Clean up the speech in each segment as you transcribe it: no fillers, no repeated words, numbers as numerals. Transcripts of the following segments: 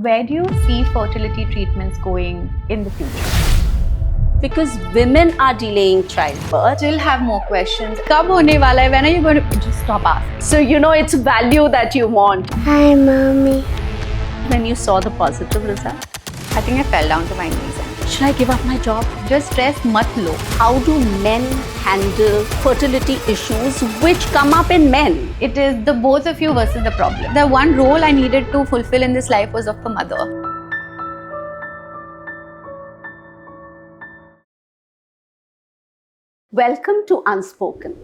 Where do you see fertility treatments going in the future? Because women are delaying childbirth. Still have more questions. Kab hone wala hai? When are you going to just stop asking? So, it's value that you want. Hi, Mommy. When you saw the positive result, I think I fell down to my knees. should I give up my job? Just stress mat lo. How do men handle fertility issues which come up in men? It is the both of you versus the problem. The one role I needed to fulfill in this life was of a mother. Welcome to Unspoken.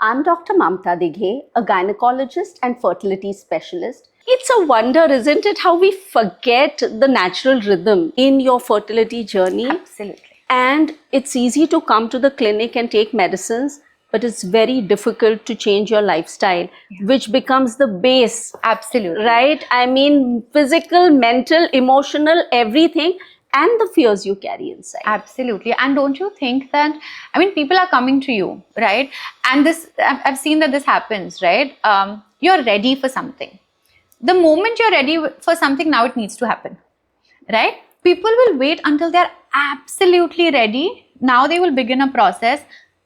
I'm Dr. Mamta Dighe, a gynecologist and fertility specialist. It's a wonder, isn't it, how we forget the natural rhythm in your fertility journey. Absolutely. And it's easy to come to the clinic and take medicines, but it's very difficult to change your lifestyle, which becomes the base. Absolutely. Right? I mean, physical, mental, emotional, everything, and the fears you carry inside. Absolutely. And don't you think that, people are coming to you, right? And this, I've seen that this happens, right? You're ready for something. The moment you're ready for something, now it needs to happen, right? People will wait until they're absolutely ready. Now they will begin a process.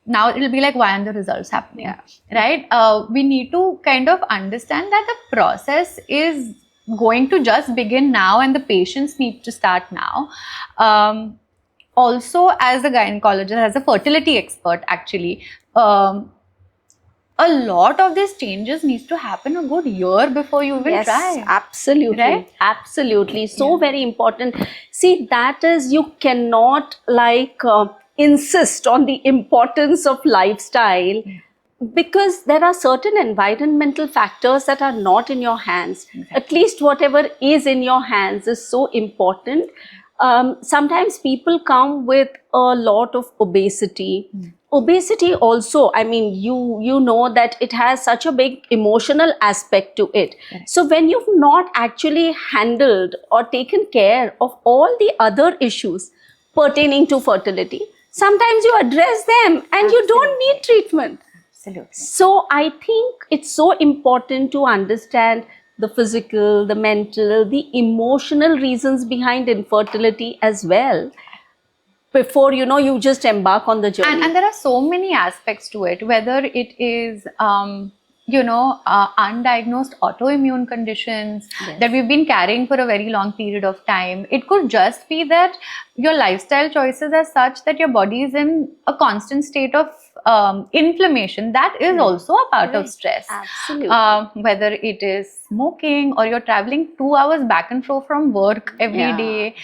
Now it'll be like, why aren't the results happening, right? We need to kind of understand that the process is going to just begin now and the patients need to start now. Also, as a gynecologist, as a fertility expert actually, a lot of these changes needs to happen a good year before you even try. Yes, absolutely. Right? Absolutely. So very important. See, that is, you cannot insist on the importance of lifestyle because there are certain environmental factors that are not in your hands. At least whatever is in your hands is so important. Sometimes people come with a lot of obesity. Obesity also, you know that it has such a big emotional aspect to it. So when you've not actually handled or taken care of all the other issues pertaining to fertility, sometimes you address them and you don't need treatment. Absolutely. So I think it's so important to understand the physical, the mental, the emotional reasons behind infertility as well before, you just embark on the journey. And there are so many aspects to it, whether it is, undiagnosed autoimmune conditions that we've been carrying for a very long period of time. It could just be that your lifestyle choices are such that your body is in a constant state of inflammation. That is also a part of stress. Absolutely. Whether it is smoking or you're traveling 2 hours back and forth from work every day,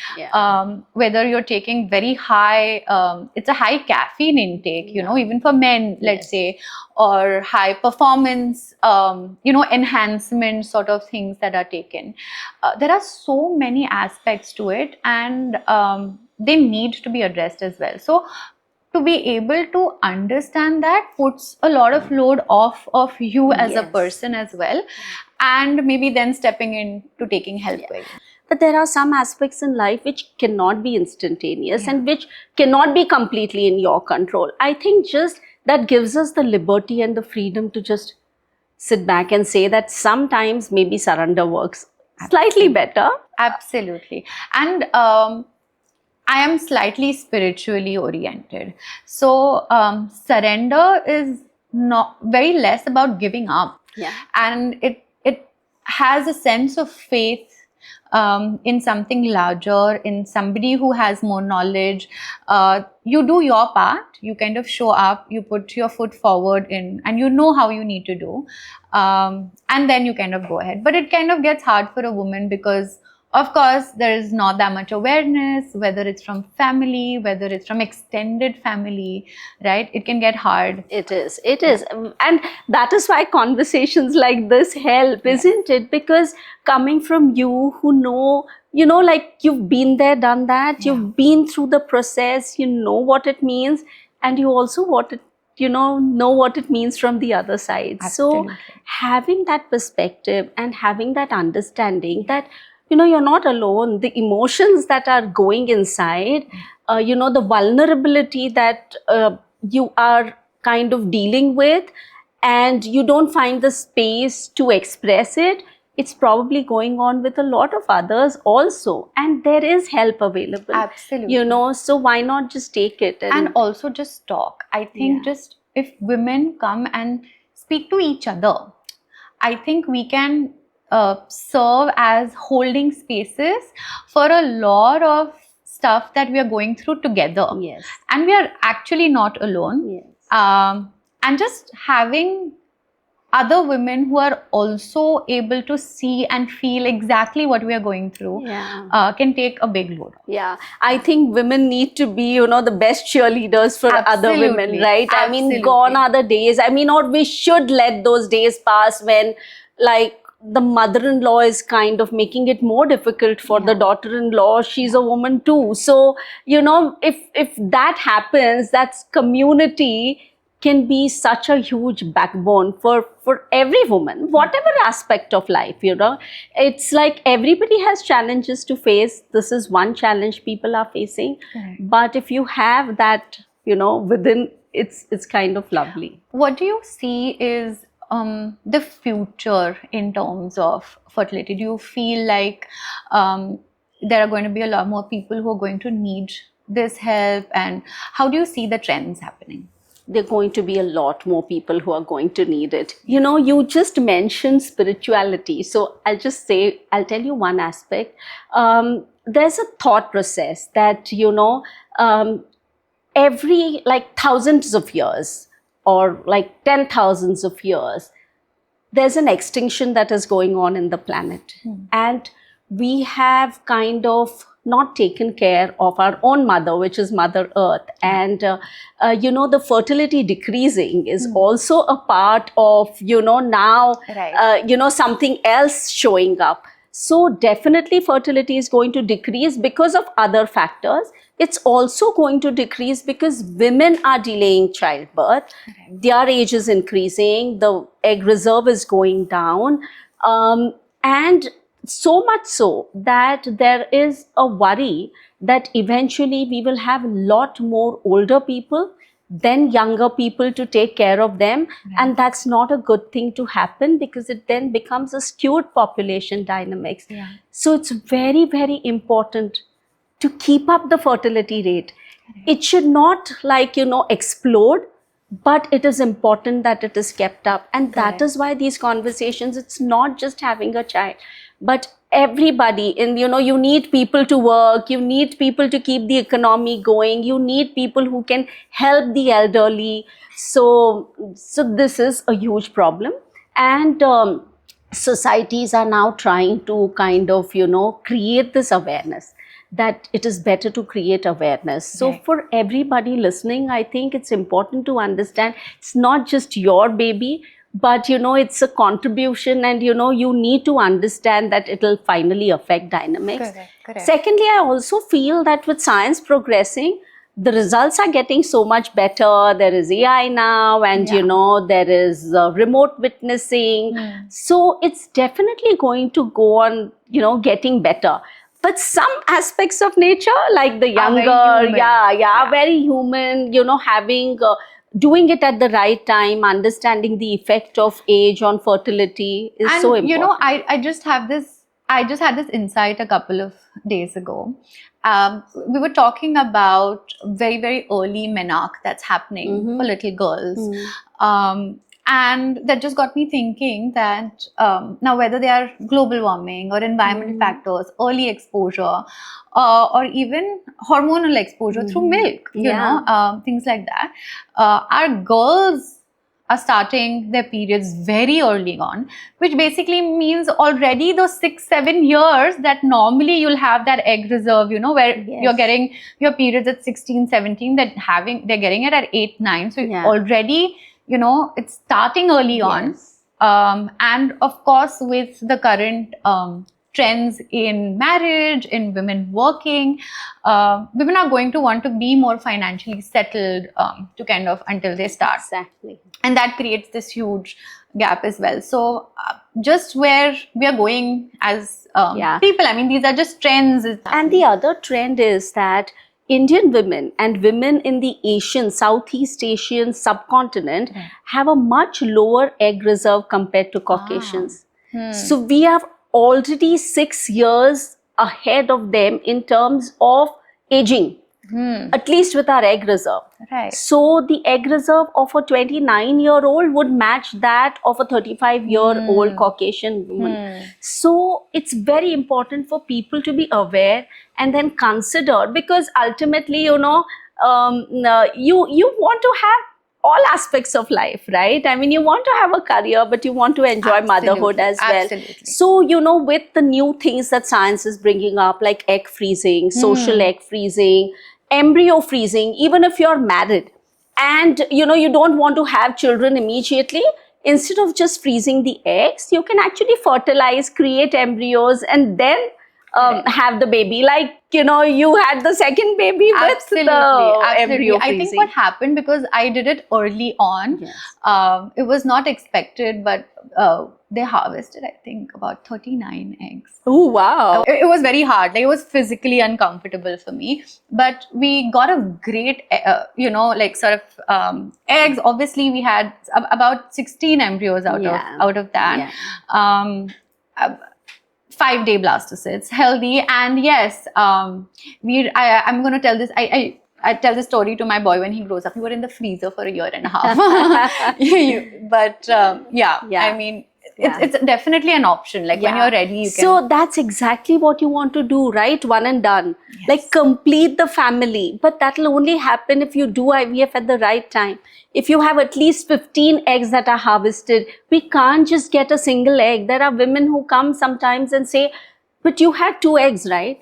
whether you're taking very high, it's a high caffeine intake, even for men, let's say, or high performance, enhancement sort of things that are taken. There are so many aspects to it and they need to be addressed as well. So to be able to understand that puts a lot of load off of you as a person as well, and maybe then stepping in to taking help. But there are some aspects in life which cannot be instantaneous and which cannot be completely in your control. I think just that gives us the liberty and the freedom to just sit back and say that sometimes maybe surrender works slightly better. Absolutely. And I am slightly spiritually oriented. So surrender is not very less about giving up. And it has a sense of faith in something larger, in somebody who has more knowledge. You do your part, you kind of show up, you put your foot forward in, and you know how you need to do. And then you kind of go ahead. But it kind of gets hard for a woman because of course, there is not that much awareness, whether it's from family, whether it's from extended family, right? It can get hard. It is. And that is why conversations like this help, isn't it? Because coming from you who know, you've been there, done that, you've been through the process, you know what it means, and you also know what it means from the other side. Absolutely. So having that perspective and having that understanding that you're not alone. The emotions that are going inside, the vulnerability that you are kind of dealing with, and you don't find the space to express it, it's probably going on with a lot of others also, and there is help available. Absolutely. So why not just take it and also just talk. I think just if women come and speak to each other, I think we can serve as holding spaces for a lot of stuff that we are going through together. Yes. And we are actually not alone. Yes. And just having other women who are also able to see and feel exactly what we are going through can take a big load. Yeah, I think women need to be, the best cheerleaders for other women, right? I mean, gone are the days. I mean, or we should let those days pass when, like, the mother-in-law is kind of making it more difficult for the daughter-in-law. She's a woman too. So, if that happens, that's community can be such a huge backbone for every woman, whatever aspect of life, It's like everybody has challenges to face. This is one challenge people are facing. But if you have that, within, it's kind of lovely. What do you see is the future in terms of fertility? Do you feel like there are going to be a lot more people who are going to need this help? And how do you see the trends happening? There are going to be a lot more people who are going to need it. You just mentioned spirituality. So I'll tell you one aspect. There's a thought process that, every like thousands of years or like 10,000s of years, there's an extinction that is going on in the planet. And we have kind of not taken care of our own mother, which is Mother Earth. And, the fertility decreasing is also a part of, now, something else showing up. So definitely fertility is going to decrease because of other factors. It's also going to decrease because women are delaying childbirth. Their age is increasing. The egg reserve is going down. And so much so that there is a worry that eventually we will have a lot more older people than younger people to take care of them. And that's not a good thing to happen because it then becomes a skewed population dynamics. So it's very, very important to keep up the fertility rate. It should not explode, but it is important that it is kept up. And that is why these conversations, it's not just having a child, but everybody. And you need people to work, you need people to keep the economy going, you need people who can help the elderly. So this is a huge problem. And societies are now trying to kind of create this awareness that it is better to create awareness. So for everybody listening, I think it's important to understand it's not just your baby, but it's a contribution, and you need to understand that it will finally affect dynamics. Correct. Secondly, I also feel that with science progressing, the results are getting so much better. There is AI now, and there is remote witnessing. So it's definitely going to go on getting better. But some aspects of nature, like the younger, very human, having doing it at the right time, understanding the effect of age on fertility is so important. I just had this insight a couple of days ago. We were talking about very, very early menarche that's happening for little girls. And that just got me thinking that now whether they are global warming or environmental factors, early exposure, or even hormonal exposure through milk, things like that, our girls are starting their periods very early on, which basically means already those 6-7 years that normally you'll have that egg reserve, where you're getting your periods at 16-17, they're getting it at 8-9. So already it's starting early on. And of course, with the current trends in marriage, in women working, women are going to want to be more financially settled to kind of until they start. Exactly. And that creates this huge gap as well. So just where we are going as people, I mean, these are just trends. And the other trend is that Indian women and women in the Southeast Asian subcontinent have a much lower egg reserve compared to Caucasians. So we are already 6 years ahead of them in terms of aging, at least with our egg reserve. Right. So the egg reserve of a 29-year-old would match that of a 35-year-old Caucasian woman. So it's very important for people to be aware and then consider, because ultimately, you want to have all aspects of life, right? I mean, you want to have a career, but you want to enjoy motherhood as well. Absolutely. So, with the new things that science is bringing up, like egg freezing, social egg freezing, embryo freezing, even if you're married and, you don't want to have children immediately, instead of just freezing the eggs, you can actually fertilize, create embryos, and then have the baby. Like, you had the second baby with the embryo freezing. I think what happened, because I did it early on, it was not expected, but they harvested, I think, about 39 eggs. Oh, wow. It was very hard. Like, it was physically uncomfortable for me. But we got a great, eggs. Obviously, we had about 16 embryos out of that. Yeah. 5-day blastocysts, healthy. And yes, I'm going to tell this. I tell this story to my boy when he grows up. We were in the freezer for a year and a half. I mean, it's definitely an option. Like, when you're ready, you can. So that's exactly what you want to do, right? One and done. Yes. Like, complete the family. But that'll only happen if you do IVF at the right time. If you have at least 15 eggs that are harvested, we can't just get a single egg. There are women who come sometimes and say, but you had 2 eggs, right?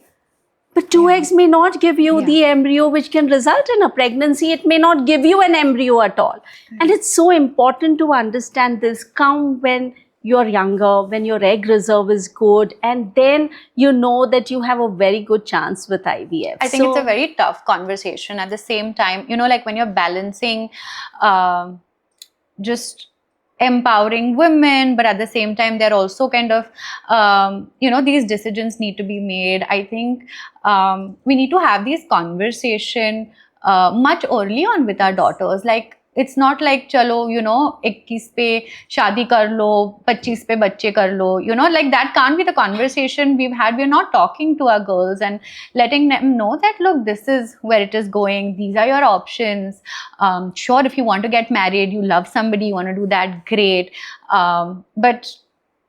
But 2 eggs may not give you the embryo which can result in a pregnancy. It may not give you an embryo at all. And it's so important to understand this. Come when you're younger, when your egg reserve is good, and then you know that you have a very good chance with IVF. I think it's a very tough conversation. At the same time, like when you're balancing just empowering women, but at the same time, they're also kind of, these decisions need to be made. I think we need to have these conversation much early on with our daughters. Like, it's not like, chalo, 21 pe shaadi kar lo, 25 pe bacche kar lo, like that can't be the conversation we've had. We're not talking to our girls and letting them know that, look, this is where it is going. These are your options. Sure, if you want to get married, you love somebody, you want to do that, great. But,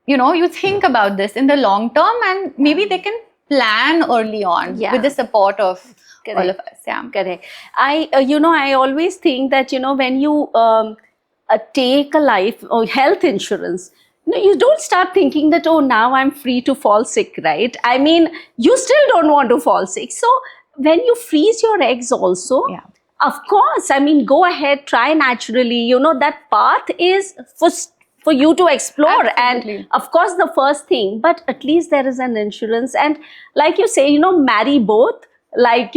you think about this in the long term, and maybe they can plan early on with the support of all of us. Yeah. Correct. I always think that, when you take a life or health insurance, you don't start thinking that, oh, now I'm free to fall sick, right? I mean, you still don't want to fall sick. So when you freeze your eggs also, of course, I mean, go ahead, try naturally. That path is for you to explore. Absolutely. And of course, the first thing, but at least there is an insurance. And like you say, marry both. Like,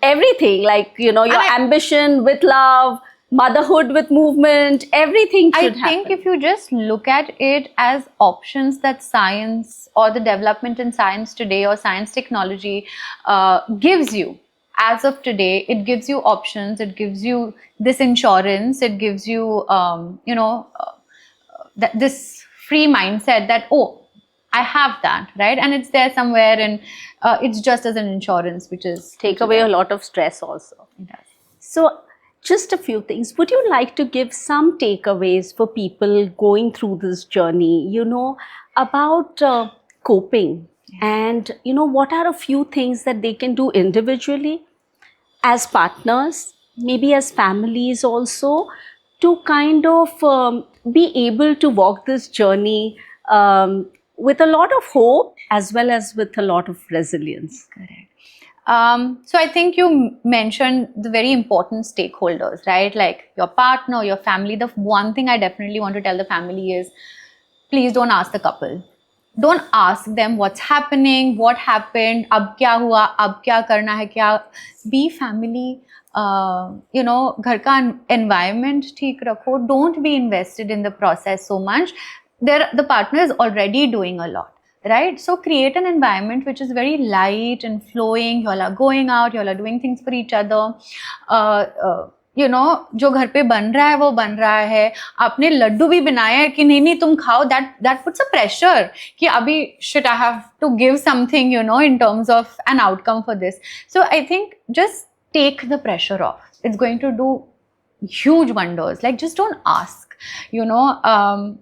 everything, like, your ambition with love, motherhood with movement, everything should happen. I think if you just look at it as options that science or the development in science today or science technology gives you, as of today, it gives you options, it gives you this insurance, it gives you, this free mindset that, oh, I have that, right? And it's there somewhere, and it's just as an insurance, which is... Take away a lot of stress also. It does. So, just a few things. Would you like to give some takeaways for people going through this journey, about coping? And, what are a few things that they can do individually, as partners, maybe as families also, to kind of be able to walk this journey with a lot of hope as well as with a lot of resilience. Correct. So I think you mentioned the very important stakeholders, right? Like your partner, your family. The one thing I definitely want to tell the family is, please don't ask the couple. Don't ask them what's happening, what happened, ab kya hua, ab kya karna hai kya. Be family. Ghar ka environment theek rakho. Don't be invested in the process so much. The partner is already doing a lot, right? So create an environment which is very light and flowing. You all are going out, you all are doing things for each other. you know, जो घर पे बन रहा है वो बन रहा है, आपने लड्डू भी बनाया है कि नहीं नहीं तुम खाओ, that puts a pressure कि अभी should I have to give something, you know, in terms of an outcome for this. So I think just take the pressure off. It's going to do huge wonders. Like, just don't ask, you know.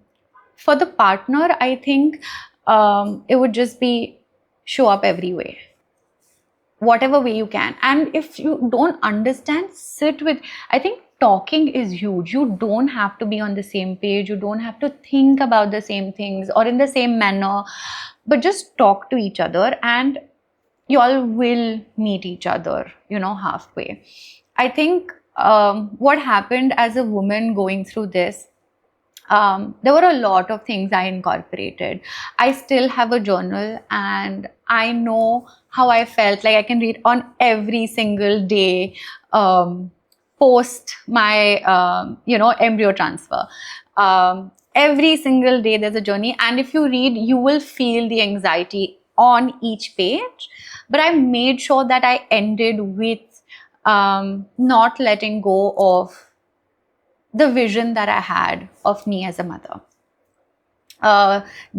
For the partner, I think it would just be show up every way, whatever way you can. And if you don't understand, sit with, I think talking is huge. You don't have to be on the same page, you don't have to think about the same things or in the same manner, but just talk to each other, and you all will meet each other, you know, halfway. I think what happened as a woman going through this, there were a lot of things I incorporated. I still have a journal, and I know how I felt. Like, I can read on every single day post my, you know, embryo transfer. Every single day there's a journey, and if you read, you will feel the anxiety on each page. But I made sure that I ended with not letting go of the vision that I had of me as a mother.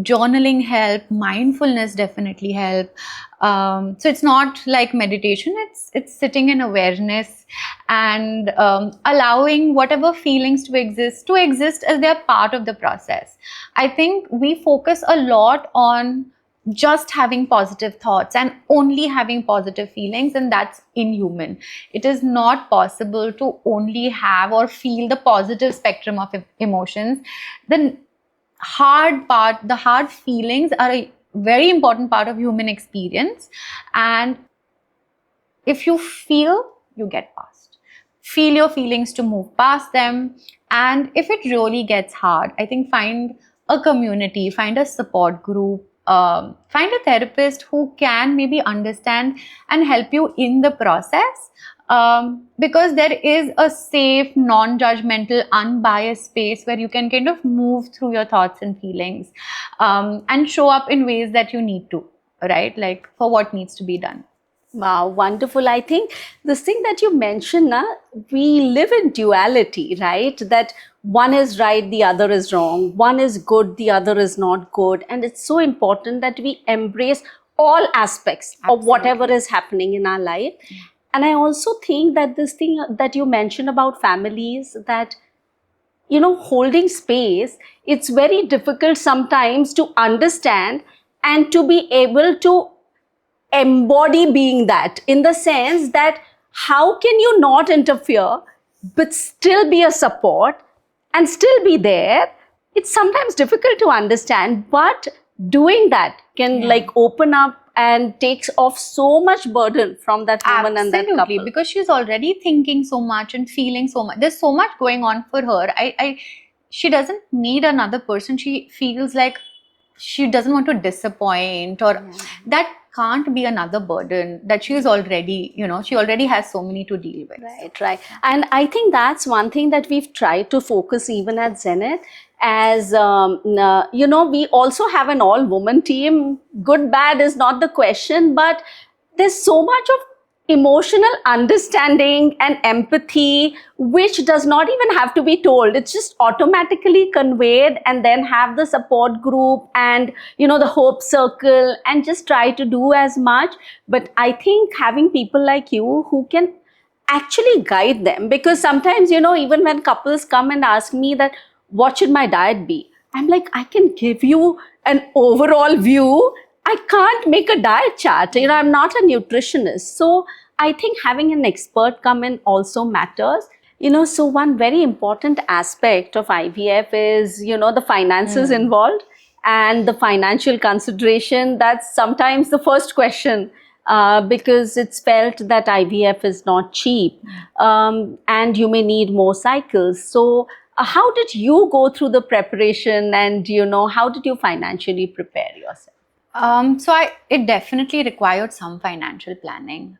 Journaling helped, mindfulness definitely helped. So it's not like meditation, it's sitting in awareness and allowing whatever feelings to exist as they're part of the process. I think we focus a lot on just having positive thoughts and only having positive feelings, and that's inhuman. It is not possible to only have or feel the positive spectrum of emotions. The hard feelings are a very important part of human experience, and if you feel, you get past. Feel your feelings to move past them. And if it really gets hard, I think find a community, find a support group, find a therapist who can maybe understand and help you in the process, because there is a safe, non-judgmental, unbiased space where you can kind of move through your thoughts and feelings, and show up in ways that you need to, right? Like, for what needs to be done. Wow, wonderful. I think this thing that you mentioned, we live in duality, right? That one is right, the other is wrong. One is good, the other is not good. And it's so important that we embrace all aspects of whatever is happening in our life. And I also think that this thing that you mentioned about families, that, you know, holding space, it's very difficult sometimes to understand and to be able to embody being that, in the sense that how can you not interfere but still be a support and still be there? It's sometimes difficult to understand, but doing that can like open up and takes off so much burden from that woman and that couple. Because she's already thinking so much and feeling so much. There's so much going on for her. She doesn't need another person. She feels like she doesn't want to disappoint, or that can't be another burden that she's already, you know, she already has so many to deal with. Right. And I think that's one thing that we've tried to focus even at Zenith, as you know, we also have an all-woman team. Good, bad is not the question, but there's so much of emotional understanding and empathy which does not even have to be told. It's just automatically conveyed, and then have the support group and, you know, the hope circle, and just try to do as much. But I think having people like you who can actually guide them, because sometimes, you know, even when couples come and ask me that what should my diet be, I'm like, I can give you an overall view. I can't make a diet chart. You know, I'm not a nutritionist. So I think having an expert come in also matters. You know, so one very important aspect of IVF is, you know, the finances involved and the financial consideration. That's sometimes the first question, because it's felt that IVF is not cheap, and you may need more cycles. So how did you go through the preparation, and, you know, how did you financially prepare yourself? It definitely required some financial planning.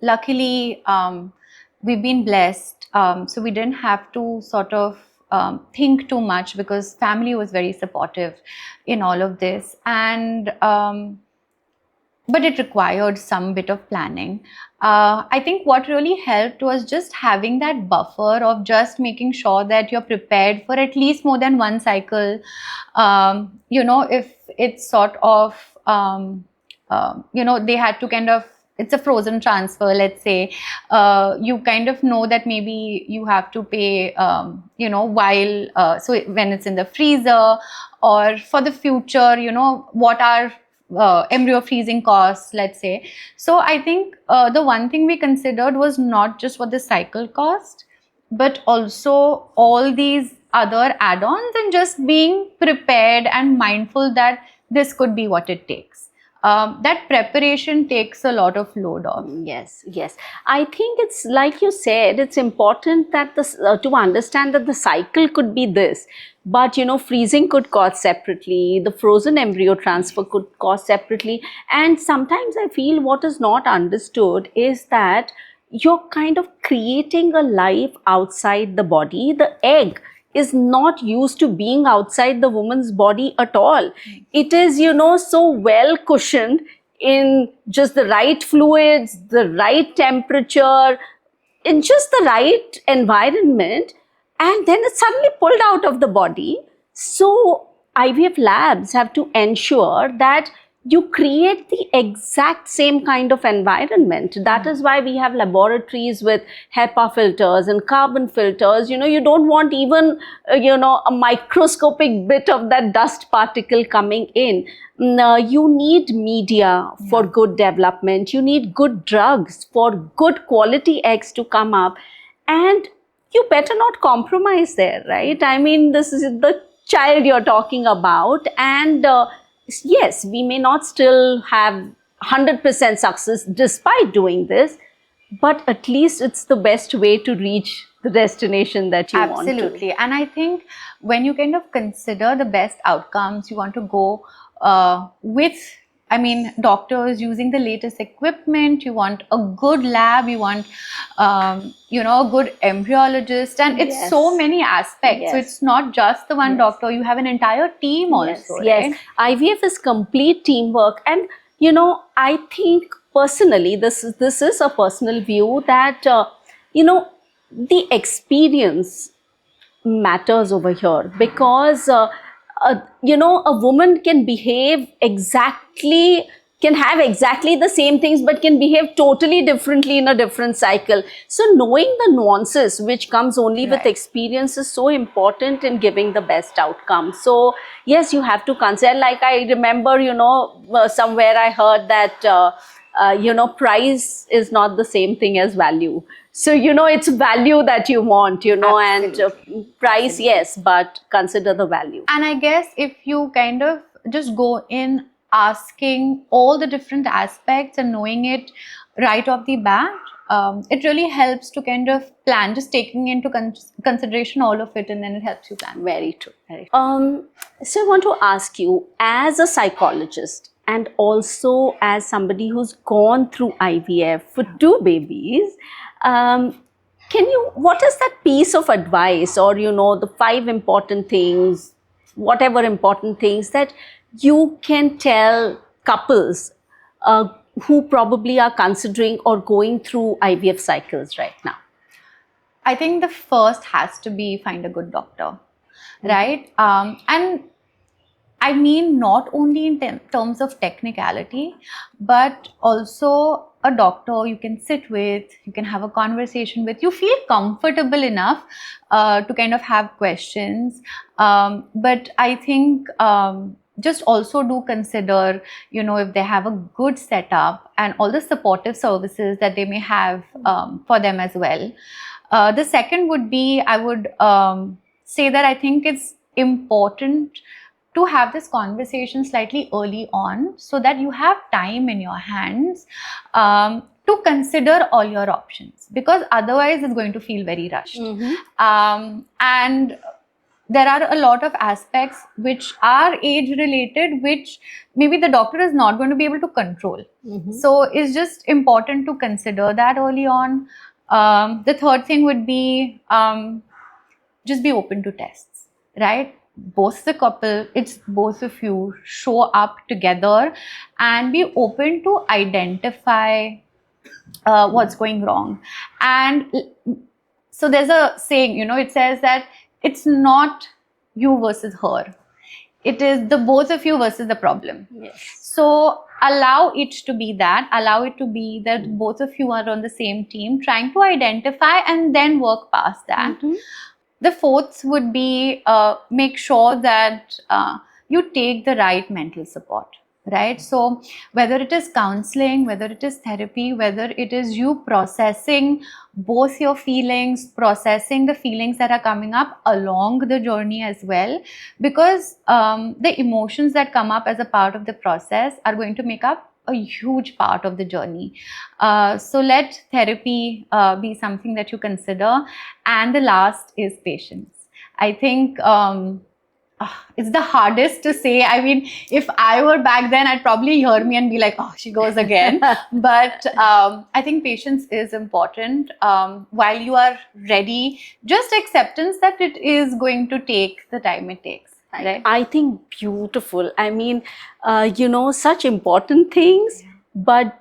Luckily, we've been blessed, so we didn't have to sort of think too much, because family was very supportive in all of this. And but it required some bit of planning. I think what really helped was just having that buffer of just making sure that you're prepared for at least more than one cycle. If it's sort of, they had to kind of, it's a frozen transfer, let's say, you kind of know that maybe you have to pay, so when it's in the freezer, or for the future, what are embryo freezing costs, let's say. So I think the one thing we considered was not just what the cycle cost, but also all these other add-ons, and just being prepared and mindful that this could be what it takes. That preparation takes a lot of load off. Yes, yes. I think it's like you said, it's important that to understand that the cycle could be this, but freezing could cost separately, the frozen embryo transfer could cost separately, and sometimes I feel what is not understood is that you're kind of creating a life outside the body. The egg is not used to being outside the woman's body at all. It is, so well cushioned in just the right fluids, the right temperature, in just the right environment, and then it's suddenly pulled out of the body. So IVF labs have to ensure that you create the exact same kind of environment. That is why we have laboratories with HEPA filters and carbon filters. You don't want even, a microscopic bit of that dust particle coming in. You need media for good development. You need good drugs for good quality eggs to come up. And you better not compromise there, right? I mean, this is the child you're talking about. And yes, we may not still have 100% success despite doing this, but at least it's the best way to reach the destination that you want to. Absolutely. And I think when you kind of consider the best outcomes, you want to go with, doctors using the latest equipment, you want a good lab, you want, a good embryologist, and it's so many aspects. So it's not just the one doctor, you have an entire team also. Yes, IVF is complete teamwork. And, I think personally, this is a personal view that, the experience matters over here, because a woman can have exactly the same things, but can behave totally differently in a different cycle. So knowing the nuances which comes only with experience is so important in giving the best outcome. So yes, you have to consider, like I remember, somewhere I heard that price is not the same thing as value. So, it's value that you want, and price, yes, but consider the value. And I guess if you kind of just go in asking all the different aspects and knowing it right off the bat, it really helps to kind of plan, just taking into consideration all of it, and then it helps you plan. Very true. Very true. So I want to ask you, as a psychologist and also as somebody who's gone through IVF for 2 babies, what is that piece of advice, or the 5 important things, whatever important things that you can tell couples who probably are considering or going through IVF cycles right now? I think the first has to be find a good doctor, right? And I mean, not only in terms of technicality, but also a doctor you can sit with, you can have a conversation with, you feel comfortable enough to kind of have questions. But I think just also do consider, if they have a good setup and all the supportive services that they may have for them as well. The second would be, I would say that I think it's important to have this conversation slightly early on, so that you have time in your hands to consider all your options, because otherwise it's going to feel very rushed. And there are a lot of aspects which are age related, which maybe the doctor is not going to be able to control. So it's just important to consider that early on. The third thing would be just be open to tests, right? both the couple, it's both of you, show up together and be open to identify what's going wrong. And so there's a saying, it says that it's not you versus her. It is the both of you versus the problem. Yes. So allow it to be that. Allow it to be that both of you are on the same team, trying to identify and then work past that. Mm-hmm. The fourth would be make sure that you take the right mental support. Right? So whether it is counseling, whether it is therapy, whether it is you processing both your feelings, processing the feelings that are coming up along the journey as well, because the emotions that come up as a part of the process are going to make up a huge part of the journey. So let therapy be something that you consider. And the last is patience. I think it's the hardest to say. I mean, if I were back then, I'd probably hear me and be like, oh, she goes again. But I think patience is important. While you are ready, just acceptance that it is going to take the time it takes. Right? I think beautiful. I mean, such important things, but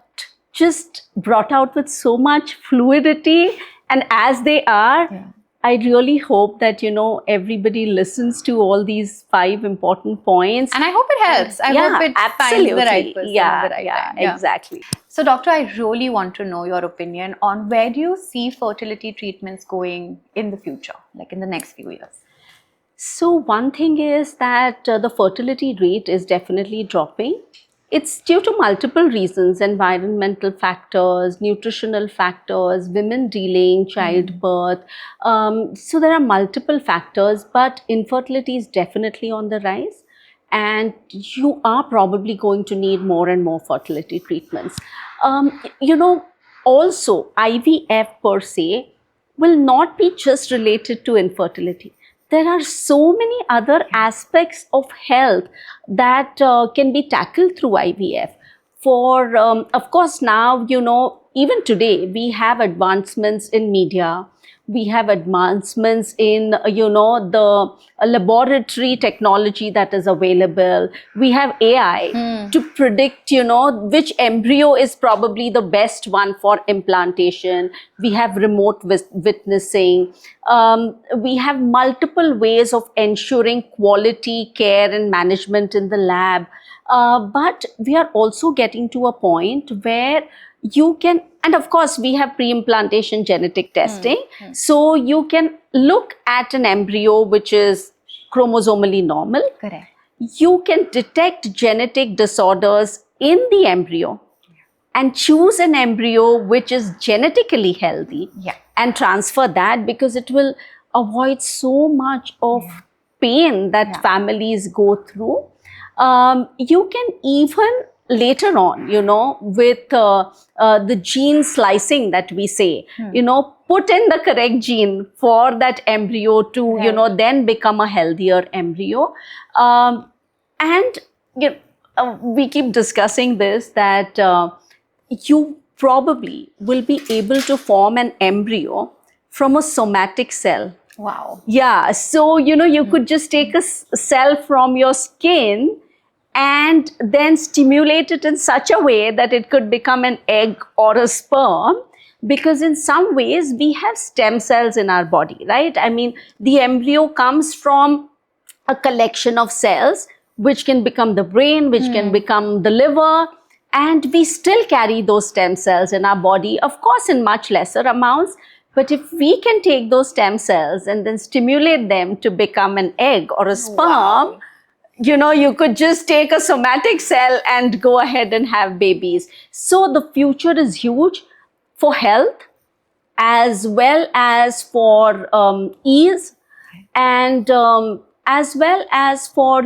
just brought out with so much fluidity. And as they are, I really hope that, everybody listens to all these 5 important points. And I hope it helps. I hope it finds the right person at the right time. Exactly. So, doctor, I really want to know your opinion on where do you see fertility treatments going in the future, like in the next few years? So one thing is that the fertility rate is definitely dropping. It's due to multiple reasons: environmental factors, nutritional factors, women delaying childbirth. So there are multiple factors, but infertility is definitely on the rise. And you are probably going to need more and more fertility treatments. Also IVF per se will not be just related to infertility. There are so many other aspects of health that can be tackled through IVF. For, of course, now, even today, we have advancements in media. We have advancements in, the laboratory technology that is available. We have AI to predict, which embryo is probably the best one for implantation. We have remote witnessing. We have multiple ways of ensuring quality care and management in the lab. But we are also getting to a point where you can, and of course we have pre-implantation genetic testing. So you can look at an embryo which is chromosomally normal. Correct. You can detect genetic disorders in the embryo and choose an embryo which is genetically healthy and transfer that, because it will avoid so much of pain that families go through. You can even later on, with the gene slicing that we say, put in the correct gene for that embryo to, then become a healthier embryo. And we keep discussing this, that you probably will be able to form an embryo from a somatic cell. Wow. Yeah. So, you could just take a cell from your skin and then stimulate it in such a way that it could become an egg or a sperm, because in some ways we have stem cells in our body, right? I mean, the embryo comes from a collection of cells which can become the brain, which can become the liver, and we still carry those stem cells in our body, of course in much lesser amounts. But if we can take those stem cells and then stimulate them to become an egg or a sperm, you could just take a somatic cell and go ahead and have babies. So the future is huge for health as well as for ease, and as well as for,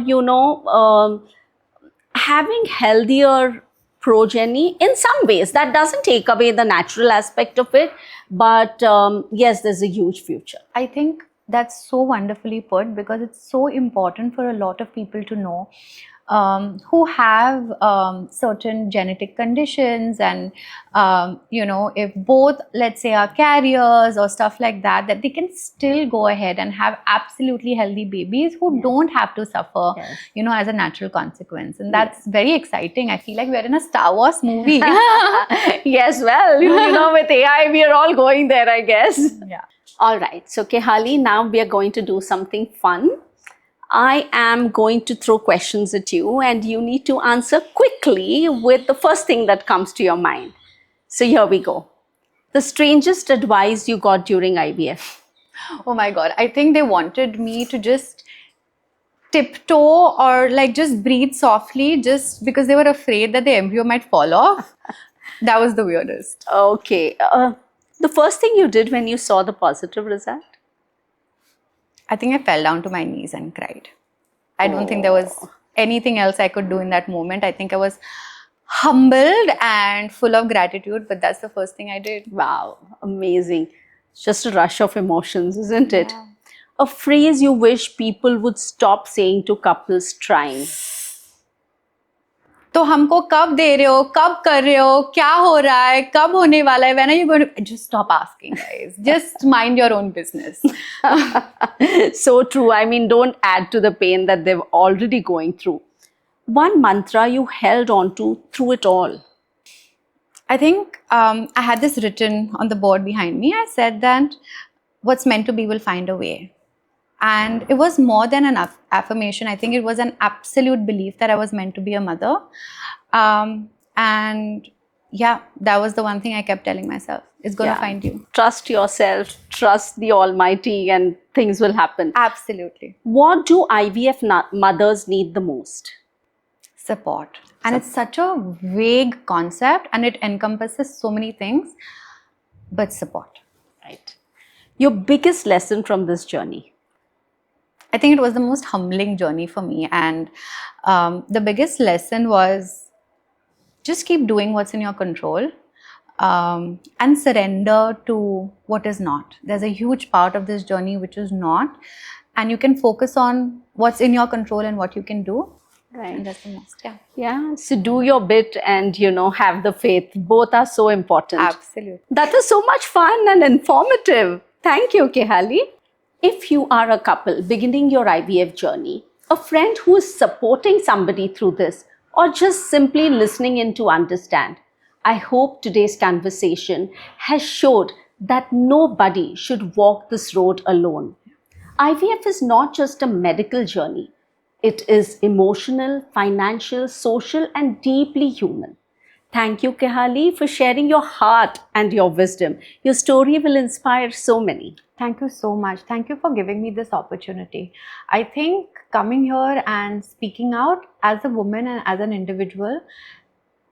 having healthier progeny in some ways. That doesn't take away the natural aspect of it, but yes, there's a huge future. I think that's so wonderfully put, because it's so important for a lot of people to know. who have certain genetic conditions, and if both, let's say, are carriers or stuff like that, that they can still go ahead and have absolutely healthy babies who don't have to suffer, as a natural consequence. And that's very exciting. I feel like we're in a Star Wars movie. Yes, well, with AI, we are all going there, I guess. Yeah. All right. So, Kaehalee, now we are going to do something fun. I am going to throw questions at you, and you need to answer quickly with the first thing that comes to your mind. So, here we go. The strangest advice you got during IVF? Oh my God. I think they wanted me to just tiptoe or like just breathe softly, just because they were afraid that the embryo might fall off. That was the weirdest. Okay. The first thing you did when you saw the positive result? I think I fell down to my knees and cried. I don't think there was anything else I could do in that moment. I think I was humbled and full of gratitude, but that's the first thing I did. Wow, amazing. It's just a rush of emotions, isn't it? Yeah. A phrase you wish people would stop saying to couples trying? तो हमको कब दे रहे हो, कब कर रहे हो, क्या हो रहा है, कब होने वाला है? When are you going to? Just stop asking, guys. Just mind your own business. So true. I mean, don't add to the pain that they're already going through. One mantra you held on to through it all? I think I had this written on the board behind me. I said that what's meant to be will find a way. And it was more than an affirmation. I think it was an absolute belief that I was meant to be a mother. And yeah, that was the one thing I kept telling myself. It's going to find you. Trust yourself, trust the Almighty, and things will happen. Absolutely. What do IVF mothers need the most? Support. And it's such a vague concept, and it encompasses so many things, but support. Right. Your biggest lesson from this journey? I think it was the most humbling journey for me. And the biggest lesson was just keep doing what's in your control, and surrender to what is not. There's a huge part of this journey which is not. And you can focus on what's in your control and what you can do. Right. And that's the most, Yeah. So do your bit and, have the faith. Both are so important. Absolutely. That was so much fun and informative. Thank you, Kaehalee. If you are a couple beginning your IVF journey, a friend who is supporting somebody through this, or just simply listening in to understand, I hope today's conversation has showed that nobody should walk this road alone. IVF is not just a medical journey. It is emotional, financial, social, and deeply human. Thank you, Kaehalee, for sharing your heart and your wisdom. Your story will inspire so many. Thank you so much. Thank you for giving me this opportunity. I think coming here and speaking out as a woman and as an individual,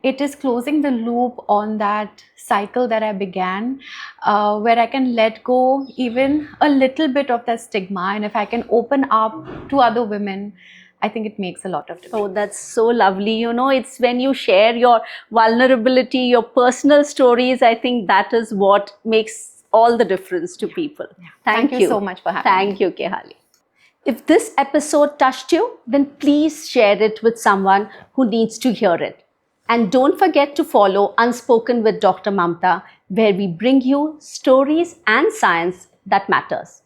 it is closing the loop on that cycle that I began, where I can let go even a little bit of that stigma. And if I can open up to other women, I think it makes a lot of difference. Oh, that's so lovely. It's when you share your vulnerability, your personal stories, I think that is what makes all the difference to people. Yeah. Thank you so much for having me. Thank you, Kaehalee. If this episode touched you, then please share it with someone who needs to hear it. And don't forget to follow Unspoken with Dr. Mamta, where we bring you stories and science that matters.